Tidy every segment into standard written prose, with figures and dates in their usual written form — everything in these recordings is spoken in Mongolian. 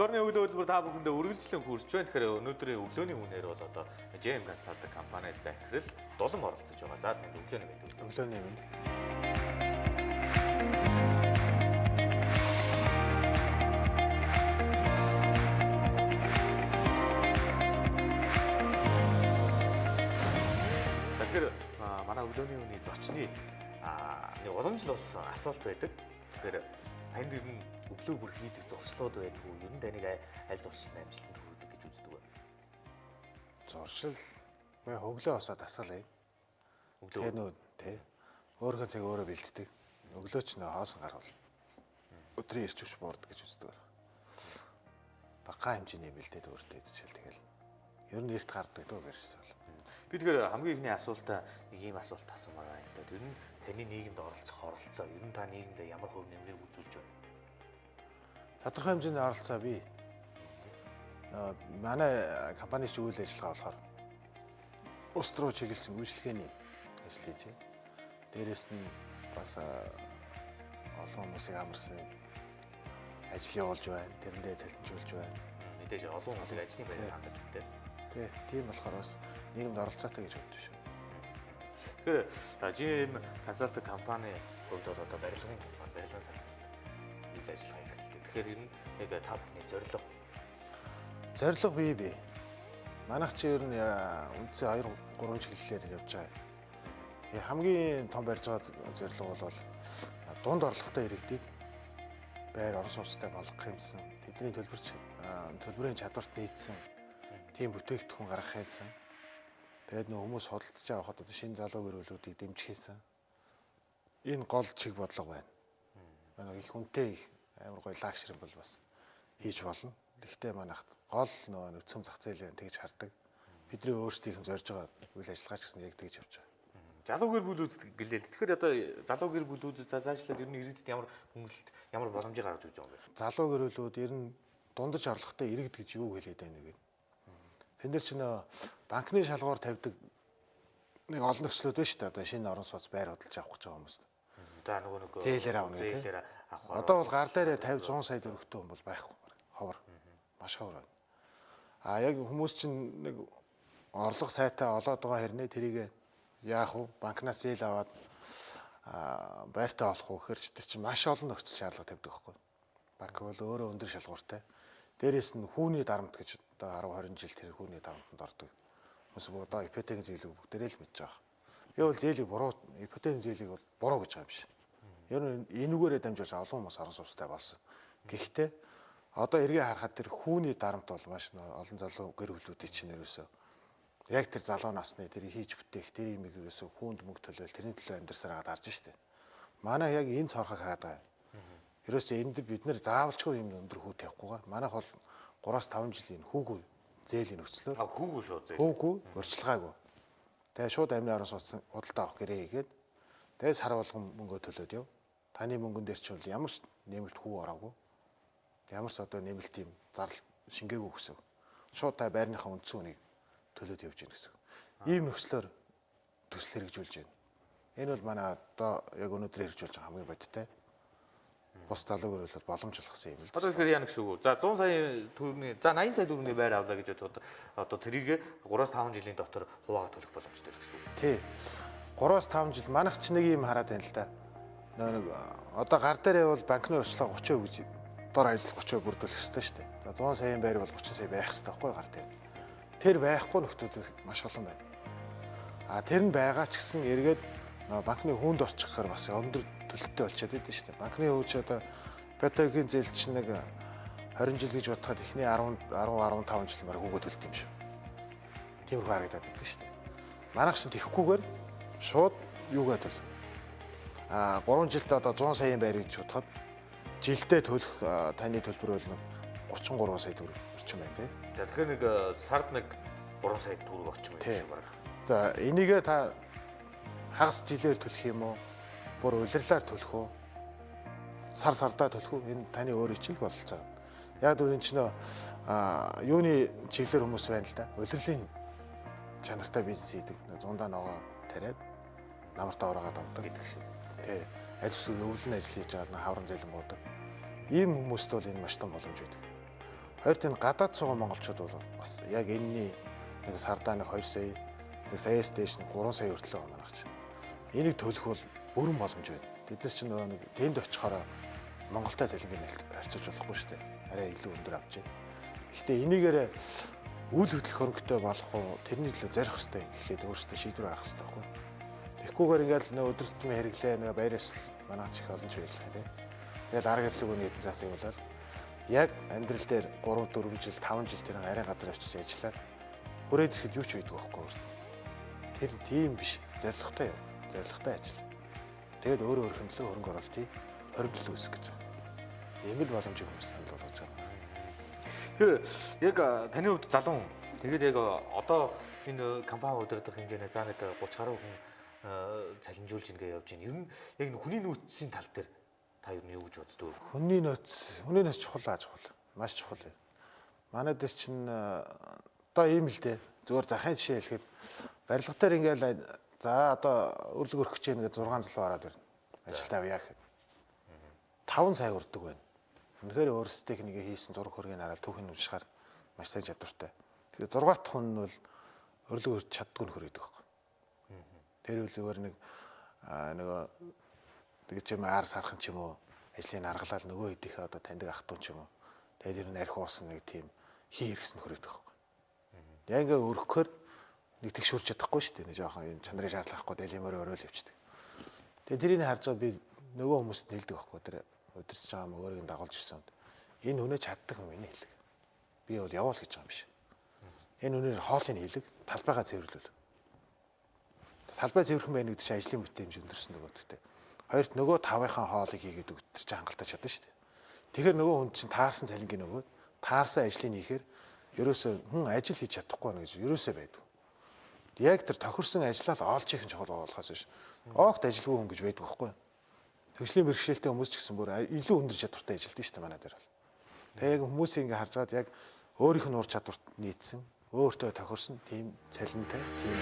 Дорны өглөө хөтөлбөр та бүхэндээ үргэлжлэн хүрч байна. Тэгэхээр өнөөдрийн өглөөний үнээр бол одоо JM Consulting компани захирал Дулам оролцож байгаа. За танд өглөөний мэнд. Өглөөний мэнд. Тэгэхээр манай өглөөний үний зочны нэг уламжлал болсон асуулт байдаг. Тэгэхээр танд ер нь өглөө бүр хийдэг зуршлууд байдгүй. Ер нь таныг аль зуршилтай амжилтанд хүргэдэг гэж үздэг вэ? Зуршил бай өглөө осоод асгалаа. Өглөө нөө тий. Өөрийнхөө цаг өөрөө бэлддэг. Өглөө ч нөө хоосон гар бол өдрийн ирч хүч буурдаг гэж үздэг. Бага хэмжээний бэлдээд өөртөө идчихэл тэгэл. Ер нь эрт гардаг дөө гэрсэн бол. Би тэгэхээр хамгийн ихний асуултаа нэг ийм асуулт асуумаар байна л да. Ер нь таны нийгэмд оролцоо ер нь та нийгэмдээ ямар хөв нэмрийг үзүүлж байна? Тодорхой хэмжээний оролцоо би манай компани чинь үйл ажиллагаа болохоор бус руу чиглэсэн үйлчлэгээний ажил хийж байна. Дээрээс нь бас олон хүмүүсийг амарсан ажил явуулж байна. Тэрэндээ цалинжуулж байна. Мэдээж олон хүмүүсийг ажлын байранд хангаж байна. Тий, тийм болохоор бас нийгэмд оролцоотой гэж бодож шүү. Тэгэхээр JM Consulting компани хувьд бол одоо барилгын компани, барилгын салбарт үйл ажиллагаа эрхэлдэг. Тэгэхээр ер нь нэг та бүхний зорилго бий. Манайх чи ер нь үндсээ 2-3 чиглэлээр явж байгаа. Хамгийн том барьж байгаа зорилго бол дунд орлоготой иргэдийг байр орон сууцтай болгох юмсан. Тэдний төлбөрийн чадварт нийцсэн тийм бүтээгдэхүүн гаргах хэлсэн. Тэгээд нөө хүмүүс худалдаж авахад одоо шинэ залуу гэр бүлүүдийг дэмжих хэлсэн. Энэ гол чиг бодлого байна. Манай их хүнтэй амар гоё лагшрын бол бас хийж болно. Гэхдээ манайх гол нөө цөм зах зээл тэгж хардаг. Бидний өөрсдийнх нь зорж байгаа үйл ажиллагаа ч гэсэн яг тэгж явж байгаа. Залуу гэр бүлүүд гэлээ. Тэгэхээр одоо залуу гэр бүлүүд заашлаад ер нь иргэдэд ямар хөнгөлөлт, ямар боломжийг гаргаж өгч байгаа юм бэ? Залуу гэр бүлүүд ер нь дундаж орлоготой иргэд гэж юу хэлээд байна вэ? Тэн дээр чинь банкны шалгуур тавьдаг нэг олон нөхцлүүд байна шүү дээ. Одоо шинэ орон сууц байр хөдөлж авах гэж байгаа хүмүүс. За нөгөө зээлээр авах тийм. Одоо бол гар дээрээ 50-100 сая төгрөгтэй хүн бол байхгүй. Ховор. Маш ховор байна. Яг хүмүүс чинь нэг орлого сайтай олоод байгаа хэрнээ тэрийг яах вэ? Банкнаас зээл аваад байртаа олох уу гэхэр ч тэр чинь маш олон нөхцөл шаардлага тавьдаг байхгүй. Банк бол өөрөө өндөр шалгууртай. Дээрээс нь хүүний дарамт гэж одоо 10-20 жил тэр хүүний дарамтанд ордог. Хүмүүс одоо ипотекийн зээлийг бүгдээрээ л мэдж байгаа. Би бол зээлийг буруу, ипотекийн зээлийг бол буруу гэж байгаа юм биш. Ер нь энүүгээрээ дамжуулж олон хүмүүс орон сууцтай болсон. Гэхдээ одоо эргээ харахад тэр хүүний дарамт бол маш олон залуу гэр бүлүүдийн чинь ерөөсөө яг тэр залуу насны тэр хийж бүтээх тэр имийг ерөөсөө хүүнд мөнгө төлөөл тэрний төлөө амьдсараа гарч штэ. Манай яг энэ цорхог хараад байгаа. Ерөөсөө энд бид нэр заавалчгүй юм өндөр хүү тавихгүйгээр манайх бол 3-5 жилийн хүүгүй зээлийн нөхцлөөр хүүгүй шүү зээл. Хүүгүй урьдчилгаагүй. Тэгээ шууд амны орон сууц худалдаа авах гэрээ хийгээд тэгээ сар болгон мөнгөө төлөөд яв. Таны мөнгөн дээр ч бол ямар ч нэмэлт хүү ороогүй. Ямар ч одоо нэмэлт юм зардал шингээгүй гэсэн. Шууд та байрныхаа үндсэн үнийг төлөөд явж гин гэсэн. Ийм нөхцлөөр төсөл хэрэгжүүлж байна. Энэ бол манай одоо яг өнөөдөр хэрэгжүүлж байгаа хамгийн бодиттой. Бус залуу гэр бүл боломж олгосон юм л. Одоо тэгэхээр яа нэг шүү. За 100 сая төгрөгийн, за 80 сая төгрөгийн байр авлаа гэж одоо тэрийг 3-5 жилийн дотор хуваагаад төлөх боломжтой гэсэн үг. Тий. 3-5 жил манайх ч нэг юм хараад байна л да. Нэг одоо гар дээрээ бол банкны урьдчилгаа 30% гэж дор ажил 30% бүрдүүлэх хэрэгтэй шүү дээ. За 100 саяын байр бол 30 сая байх хэрэгтэй байхгүй гар дээр. Тэр байхгүй нөхдүүд маш олон байна. Тэр нь байгаа ч гэсэн эргээд банкны хүнд орчих гэхээр бас өндөр төлөлттэй болчиход идэв шүү дээ. Банкны хөвч одоо ипотекийн зээл чинь нэг 20 жил гэж бодоход эхний 10-15 жил бараг хүүгөө төлөлт юм шүү. Тиймэрхүү харагдаад идэв шүү дээ. Манайх чинь тэххгүйгээр шууд юугаа төлөх. 3 жилд одоо 100 саяын байр гэж бодоход жилдээ төлөх таны төлбөр бол 33 сая төгрөг орчим байна тий. За тэгэхээр нэг сард нэг 3 сая төгрөг орчим байна баг. За энийгээ та хагас жилээр төлөх юм уу? Бүр улирлаар төлөх үү? Сардаа төлөх үү? Энэ таны өөрийн чинь бололцоо. Яг үн чинь юуны чиглэлээр хүмүүс байна л да. Улирлын чанартай бизнес хийдэг. Зундаа ногоо тариад намартаа ураагаад авдаг гэдэг шиг. Тий. Аль эсвэл өвлөн ажил хийж байгаа хаврын зэлэн буудаг. Ийм хүмүүст бол энэ маш том боломж байдаг. Хоёрт энэ гадаад суугаа монголчууд бол бас яг энэний нэг сардаа нэг 2 сая, нэг саяас дээш 3 сая хүртэл байгаа манайх чинь. Энийг төлөх бол бүрэн боломж байна. Бид нар чинь нөгөө нэг тэнд очихороо Монголтай цалингийн нээлт харьцуулж болохгүй шүү дээ. Арай илүү өндөр авч байна. Гэхдээ энийгээр үйл хөдлөх хөрөнгөтэй болох уу, тэрний төлөө зорих хэрэгтэй гэхлээр өөрсдөө шийдвэр гаргах хэрэгтэй байхгүй. Тэгэхгүйгээр ингээл нөө өдөр тутмын хэрэглээ нэг баяраас манай чих олон ч байлаа тийм. Тэгэл арга гэрлэг үний эдэн заас явуулаад яг амьдрал дээр 3 4 жил 5 жил тэр арай газар очиж ажиллаад хүрээд ирэхэд юу ч үйдэг байхгүй. Тэр тийм биш. Зоригтой юм. Зоригтой ажил. Тэгэл өөрөө өөрхөн төлөө хөрөнгө оруулалтыг хоригдлоо үүсгэх гэж байна. Ийм л боломжийг хүмүүс санал болгож байгаа. Тэгэхээр яг таны хувьд залуу хүн. Тэгээд яг одоо энэ компани удирдах хэмжээний заа нэг 30 гаруй хүн цалинжуулж ингээ явж байна. Ер нь яг хүний нөөцийн тал дээр та ер нь юу гэж боддог вэ? Хүний нөөц чухал ааж чухал. Маш чухал юм. Манай дээр чинь одоо ийм л дээ. Зүгээр захын жишээ хэлэхэд барилга дээр ингээл за одоо өрлөг өрөх гэж нэг 6 залуу ороод ирнэ. Ажилтаа авъя гэхэд 5 сая өрдөг байна. Үнэхээр өөрсдийнх нэгэ хийсэн зураг хөргийг хараад түүхийн уншихаар маш сайн чадвартай. Тэгэхээр 6 дахь хүн нь бол өрлөг өрч чаддгүй нөхөр гэдэг байхгүй. Тэр үл зүгээр нэг тэгээд ч юм аар сархан ч юм уу ажлыг аргалаад нөгөө хэдийнхээ одоо таньдаг ах トゥ ч юм уу. Тэгээд ер нь арх уусан нэг тийм хий хэрэгсэн нөхөр гэдэг байхгүй. Яг ингээ өргөхөөр нэг тэгшүүрч чадахгүй шүү дээ. Нэг жоохон юм чанарын шаардлагахгүй дэлгэмээр өрөөл явчихдаг. Тэгээд тэрийг харж байгаа би нөгөө хүмүүст хэлдэг байхгүй. Тэр өдөрч байгаа юм өөрийг дагуулж ирсэн. Энэ хүнээ чаддаг юм энэ хэлэг. Би бол явуул гэж байгаа юм биш. Энэ үнээр хоолыг хийлэг, талбайгаа цэвэрлүүл. Талбай цэвэрхэн байх гэдэг чинь ажлын бүтээмж өндөрсөн нөгөөдтэй. Хоёрт нөгөө 5-ынхаа хоолыг хийгээд өгдөр чинь хангалттай чадна шүү дээ. Тэгэхээр нөгөө хүн чинь таарсан цалингийн нөгөө таарсан ажлыг хийхээр ерөөсөө хүн ажил хийж чадахгүй нэ гэж ерөөсөө байдаг. Яг тэр тохирсон ажлаа олж ихэнх чухал болохоос биш. Огт ажилгүй хүн гэж байдаг байхгүй. Хөгжлийн бэрхшээлтэй хүмүүс ч гэсэн бүр илүү өндөр чадвартай ажилддаг шүү дээ манай дээр бол. Тэгээ яг хүмүүсийг ингээ харж байгаад яг өөрийнх нь ур чадварт нийцсэн, өөртөө тохирсон тийм цалинтай тийм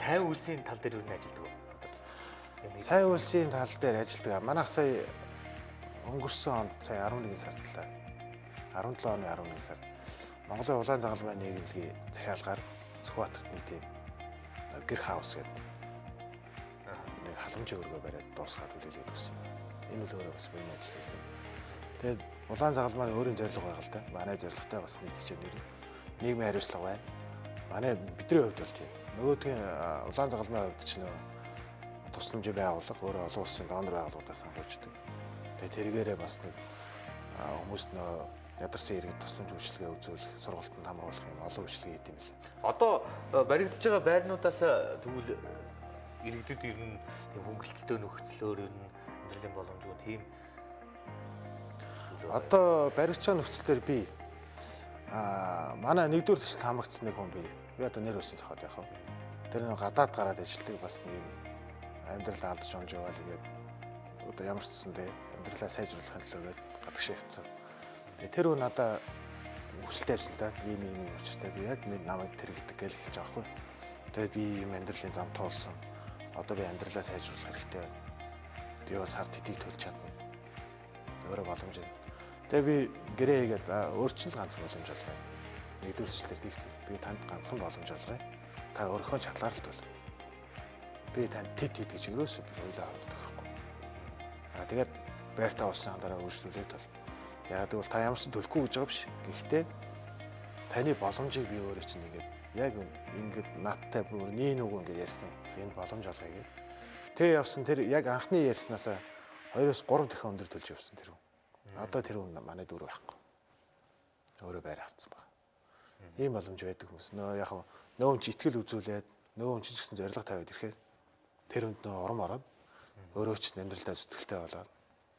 сайн үйлсийн тал дээр юу н ажилтдаг вэ? сайн үйлсийн тал дээр ажилтдаг. Манайх сая өнгөрсөн онд сая 11 сард 17 оны 11 сард Монголын улаан загалмай нийгэмлэгийн захиалгаар Сүхбаатарт нэг тийм гэр хаус гэдэг нэг халамжийн өргөө бариад дуусгаад үлээлээд өгсөн. Энэ үл өөрөө бас биений ажил хийсэн. Тэгээд улаан загалмай өөрийн зорилго байгаа л да. Манай зорилготой бас нийцэж нэр нийгмийн хариуцлага байна. Манай бидний хувьд бол тийм. Нөгөөдгийн улаан загалмай хувьд ч нөө тусламжийн байгууллага өөрөө олон улсын донор байгууллагуудаас санхүүждэг. Тэгээд тэргээрээ бас нэг хүмүүст нөө ядарсан иргэд тусламж үйлчилгээ үзүүлэх, сургалтанд хамруулах юм олон үйлчилгээ хийдэм билээ. Одоо баригдаж байгаа байрнуудаас тэгвэл иргэдэд ер нь тийм хөнгөлөлттэй нөхцлөөр ер нь амьдралын боломжгүй тийм. Одоо баригдаж байгаа нөхцлөөр би манай нэгдүгээр төсөлд хамрагдсан нэг хүн бий. Би одоо нэр өсөн зохиод яах вэ? Тэр нэг гадаад гараад ажилладаг бас нэг амьдрал алдаж онж яваал тэгээд одоо ямар ч гэсэндээ амьдралаа сайжруулахын төлөө гадагш явцсан. Тэр хүн надаа хүсэлтэй авсан та ийм учиртай би яг минь намайг тэрэгдэг гэж хэлж байгаа хгүй. Тэгээд би ийм амьдралын зам туулсан. Одоо би амьдралаа сайжруулах хэрэгтэй. Би бол сард хэдийг төлж чадна. Өөрөө боломж юм. Тэгээд би гэрээ хийгээд өөрчлөлт ганцхан боломж олгоё. Нэгдүгээр төслөөр тийгсэн. Би танд ганцхан боломж олгоё. Та өөрийнхөө шалгаалт бол. Би танд тэт гэж өрөөсөө би ойлоо хараад тохирохгүй. Тэгээд байртаа болсон дараа өөрчлөлтөд бол яг бол та ямарсан төлөхгүй гэж байгаа биш. Гэхдээ таны боломжийг би өөрөө чинь ингээд яг ингээд надтай бүр нэг ингээд ярьсан. Энэ боломж олгоё гэдэг. Тэгээ явсан тэр яг анхны ярьснаасаа 2-3 дахин өндөр төлж явсан тэр хүн. Одоо тэр хүн манай дүүр байхгүй. Өөрөө байр авцсан баг. Ийм боломж байдаг хүмүүс. Нөө яг нөө хүн чи итгэл үзүүлээд нөө хүн чи ч гэсэн зориг тавиад ирэхээр тэр хүнд нөө урам ороод өөрөө ч амьдралдаа зүтгэлтэй болоод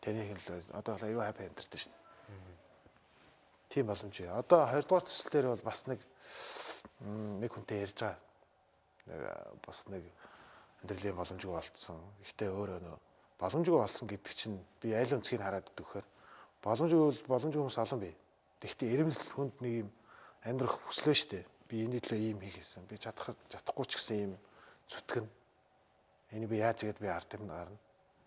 тэрний хэл одоо аюу хапи амьдэрдэг шүү дээ. Тийм боломж. Одоо 2 дугаар төсөл дээр бол бас нэг хүнтэй ярьж байгаа. Бас нэг амьдралын боломжгүй болцсон. Гэхдээ өөрөө нөө боломжгүй болсон гэдэг чинь би аль өнцгийг хараад өгөхөөр боломжгүй хүмүүс олон бий. Гэхдээ эрмэлзэл хүнд нэг юм амьдрах хүслээ шүү дээ. Би энэ төлөө ийм хийх гэсэн. Би чадахгүй ч гэсэн ийм зүтгэн. Энийг би яаж игээд би ард юм гарна.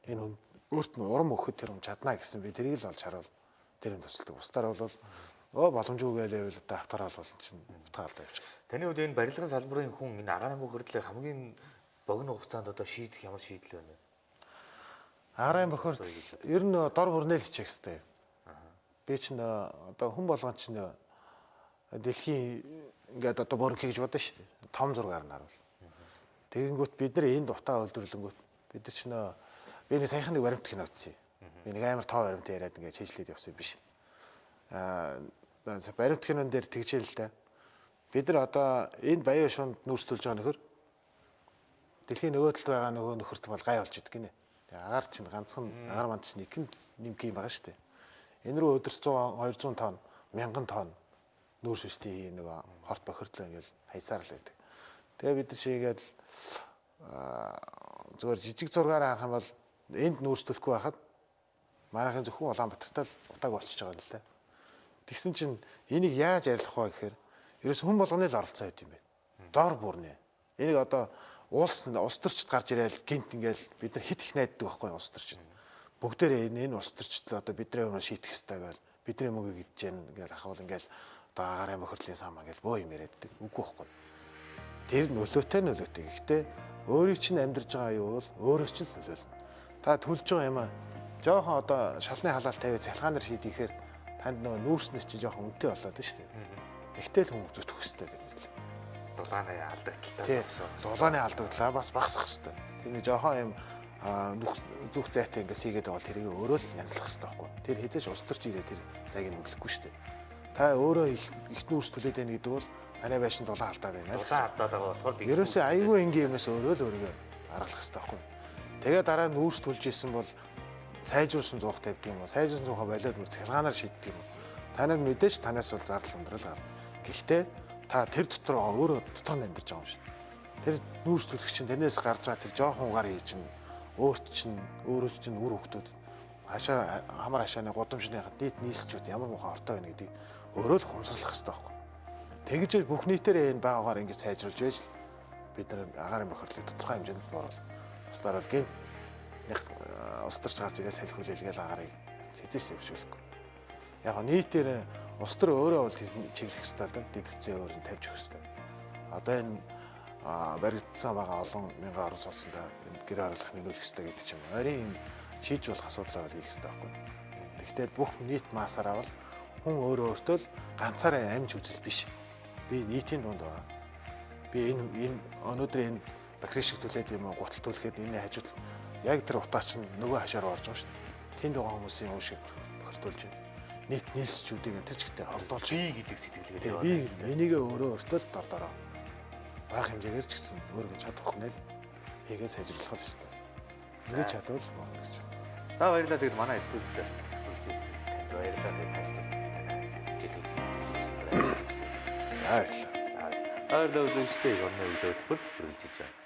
Энэ хүн өөрт нь урам өгөхөд тэр хүн чадна гэсэн би тэрийг л олж харуул. Тэр юм тусалдаг. Бусдаар бол боломжгүй гээл байвал одоо автаар бол чинь утгаалдаа явчих. Таны хувьд энэ барилгын салбарын хүн энэ агаарын бохирдлыг хамгийн богино хугацаанд одоо шийдэх ямар шийдэл байна вэ? Агаарын бохирдол ер нь дор бүрнээл хийчих хэвээр. Би чинь одоо хүн болгон чинь дэлхийн ингээд одоо боринг хийж бодсон шүү дээ. Том зургаар нь харуул. Тэгэнгүүт бид нар энд утаа өлдөрлөнгүүт бид нар чинь би нэг саяхан нэг баримт кино үзсэн. Би нэг амар тоо баримт яриад ингээд хийжлээд явсан биш. Баримт кинон дээр тэгжээ л да. Бид нар одоо энэ баян шунд нүүрстүүлж байгаа нөхөр дэлхийн нөгөө талд байгаа нөгөө нөхөрт бол гай болж идэг гинэ. Тэгээ агаар чинь ганцхан агаар манд чинь нэг нэмэх юм байгаа шүү дээ. Энэ рүү өдөрт 100 200 тонн 1000 тонн нүүрс үстэй нөгөө хорт бохирдлоо ингээл хайсаар л байдаг. Тэгээ бид чигээд зүгээр жижиг зургаараа харах юм бол энд нүүрстүүлэхгүй байхад манайхын зөвхөн Улаанбаатартай л утааг болчихж байгаа юм л да. Тэгсэн чинь энийг яаж арилгах вэ гэхээр ерөөс хүн болгоны л оролцоо байт юм байна. Дор бүрнэ. Энийг одоо улс төрчд гарч ирээл гинт ингээл бид нар хит их найддаг байхгүй улс төрчд. Бүгдээрээ энэ улс төрчд л одоо бидний өмнө шийдэх хэрэгтэй гэл бидний мөнгө идэж яана ингээл ахвал ингээл одоо агаарын бохирдлын сан ингээл бөө юм яриаддаг. Үгүй байхгүй. Тэр нөлөөтэй. Гэхдээ өөрийг чинь амьдарч байгаа юу бол өөрөөс чинь л нөлөөлнө. Та төлж байгаа юм аа жоохон одоо шалны халаалт тавиад цалгаанаар шийдэхээр танд нөгөө нүүрснээс чи жоохон үнэтэй болоод шүү дээ. Тэгтэл хүн зүтгэх хэрэгтэй юм л. Дулааны алдагдлаа зогсоо. Дулааны алдагдлаа бас багасгах хэрэгтэй. Тэр нэг жоохон юм зүг зайтай ингээс хийгээд байгаа бол тэрийг өөрөө л янзлах хэрэгтэй байхгүй. Тэр хязгаарч ус төрч ирээ тэр цагийг мөглөхгүй шүү дээ. Та өөрөө их нүүрс төлөөд байна гэдэг бол таны байшин дулаан алдаад байна. Дулаан алдаад байгаа болохоор ерөөсөө айгүй энгийн юмээс өөрөө л өөрийгөө аргалах хэрэгтэй байхгүй. Тэгээ дараа нь нүүрс төлж исэн бол сайжруулсан зуух тавьдаг юм уу? Сайжруулсан зуухаа болоод мөр цалгаанаар шийддэг юм уу? Танад мэдээж танаас бол зардал ундрал гарна. Гэхдээ та тэр дотор өөрөө дотор нь амьдарч байгаа юм шиг. Тэр нүүрс төлөх чинь тэрнээс гарч байгаа тэр жоохон угаар хий чинь өөрт чинь өөрөө чинь үр хөвгтүүд хашаа хамар хашааны гудамжны нийт нийсчүүд ямар муухай ортой байна гэдгийг өөрөө л хумсралах хэрэгтэй байхгүй. Тэгж бүх нийтээрээ энэ байгаагаар ингэж сайжруулж байж л бид нар агаарын бохирдлыг тодорхой хэмжээнд бууруул. Устдаар бол гин нэг ус төрч гарч ирээ салхиулээлгээл агарыг цэзэрч явуулахгүй. Яг нь нийтээр ус төр өөрөө бол чиглэх хэрэгтэй л да. Дэлгэцээ өөр нь тавьж өгөх хэрэгтэй. Одоо энэ баригдсан байгаа олон мянган орон сууцтай энэ гэр оруулах нэмүүлэх хэрэгтэй гэдэг чинь ойрын шийдж болох асуудлаа бол хийх хэрэгтэй байхгүй. Гэхдээ бүх нийт маасаараа бол хүн өөрөө өөртөө л ганцаараа амж үзэл биш. Би нийтийн дунд байгаа. Би энэ өнөөдөр энэ бактерийг шигтүүлээд юм уу гутал түлхэд энэ хажууд яг тэр утаа чинь нөгөө хашаар орж байгаа шүү дээ. Тэнд байгаа хүмүүсийн уушиг бохирдуулж байна. Нийт нийлсчүүдийг тэр чигтээ хордуулж би гэдэг сэтгэлгээ. Би энийг өөрөө өөртөө л дордороо бага хэмжээгээр ч гэсэн өөрөө чадах хүнэл хийгээ сайжруулах хэрэгтэй. Ингээд чадвал болно гэж. За баярлалаа. Тэгэд манай студид үзсэн танд баярлалаа. Тэгээд цаашдаа Баярлалаа. Баярлалаа үзэгчтэй орны өглөө хөтөлбөр үргэлжилж байна.